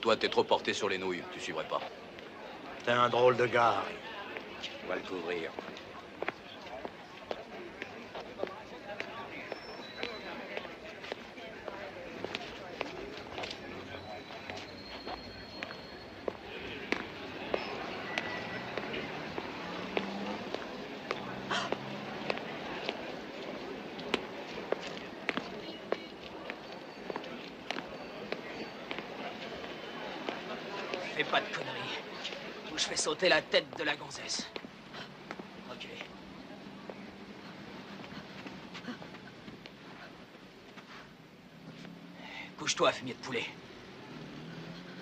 Toi, t'es trop porté sur les nouilles. Tu suivrais pas. T'es un drôle de gars, Harry. On va le couvrir. Fais pas de conneries. Ou je fais sauter la tête de la gonzesse. Ok. Couche-toi, fumier de poulet.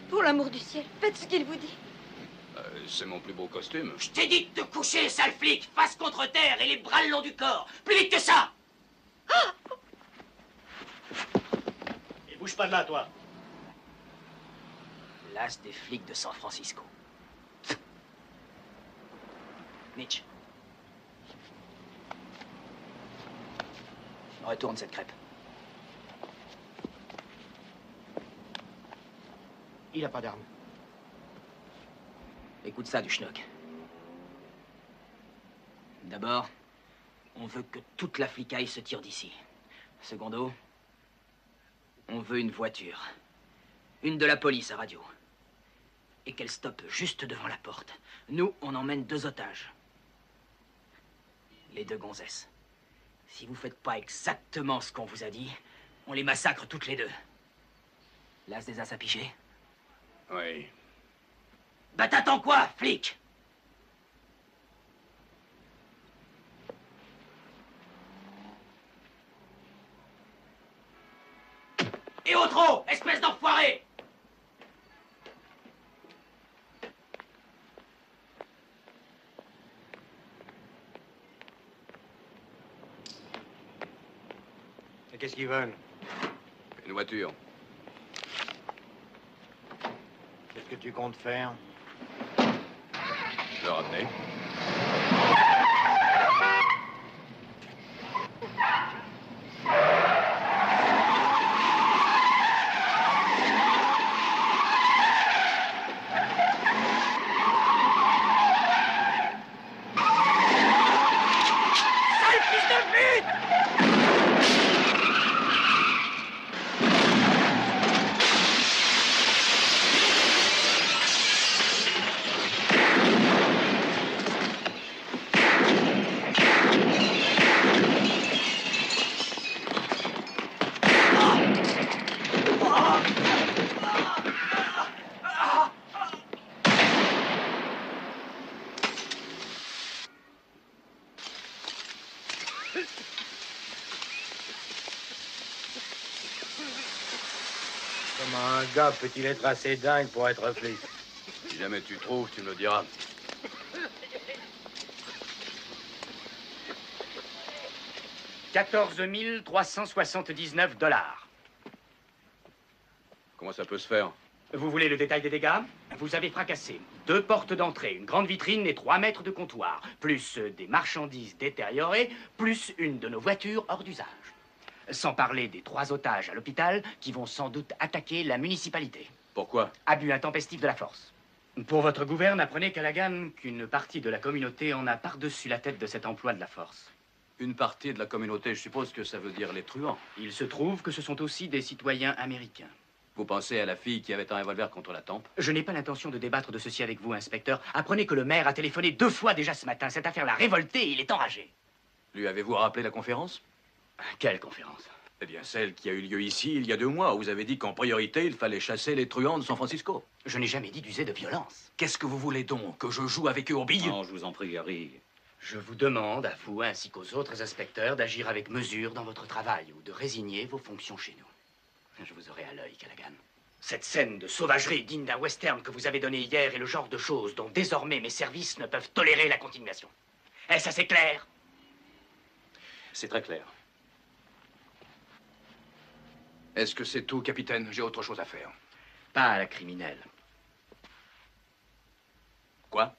Pour l'amour du ciel, faites ce qu'il vous dit. C'est mon plus beau costume. Je t'ai dit de te coucher, sale flic, face contre terre et les bras le long du corps. Plus vite que ça. Et bouge pas de là, toi. L'as des flics de San Francisco. Mitch. Retourne cette crêpe. Il a pas d'arme. Écoute ça, du schnock. D'abord, on veut que toute la flicaille se tire d'ici. Secondo, on veut une voiture. Une de la police à radio. Et qu'elle stoppe juste devant la porte. Nous, on emmène 2 otages. Les 2 gonzesses. Si vous faites pas exactement ce qu'on vous a dit, on les massacre toutes les 2. L'as des as à piger? Oui. Bah t'attends quoi, flic? Et au trot, espèce d'enfoiré! Et qu'est-ce qu'ils veulent? Une voiture. Qu'est-ce que tu comptes faire? Le ramener. Comment un gars peut-il être assez dingue pour être flic? Si jamais tu trouves, tu me le diras. $14 379. Comment ça peut se faire? Vous voulez le détail des dégâts? Vous avez fracassé 2 portes d'entrée, une grande vitrine et 3 mètres de comptoir, plus des marchandises détériorées, plus une de nos voitures hors d'usage. Sans parler des 3 otages à l'hôpital qui vont sans doute attaquer la municipalité. Pourquoi? Abus intempestif de la force. Pour votre gouverne, apprenez, Callaghan, qu'une partie de la communauté en a par-dessus la tête de cet emploi de la force. Une partie de la communauté, je suppose que ça veut dire les truands. Il se trouve que ce sont aussi des citoyens américains. Vous pensez à la fille qui avait un revolver contre la tempe? Je n'ai pas l'intention de débattre de ceci avec vous, inspecteur. Apprenez que le maire a téléphoné 2 fois déjà ce matin. Cette affaire l'a révolté et il est enragé. Lui avez-vous rappelé la conférence? Quelle conférence? Eh bien, celle qui a eu lieu ici il y a 2 mois, où vous avez dit qu'en priorité, il fallait chasser les truands de San Francisco. Je n'ai jamais dit d'user de violence. Qu'est-ce que vous voulez donc? Que je joue avec eux aux billes? Non, je vous en prie, Harry. Je vous demande, à vous ainsi qu'aux autres inspecteurs, d'agir avec mesure dans votre travail ou de résigner vos fonctions chez nous. Je vous aurai à l'œil, Callaghan. Cette scène de sauvagerie digne d'un western que vous avez donné hier est le genre de choses dont désormais mes services ne peuvent tolérer la continuation. Est-ce assez clair? C'est très clair. Est-ce que c'est tout, capitaine? J'ai autre chose à faire. Pas à la criminelle. Quoi?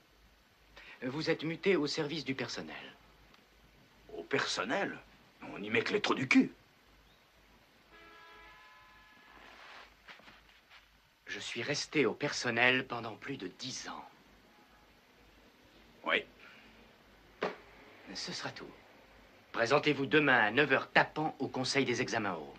Vous êtes muté au service du personnel. Au personnel? On y met que les trous du cul. Je suis resté au personnel pendant plus de 10 ans. Oui. Ce sera tout. Présentez-vous demain à 9h tapant au Conseil des examens oraux.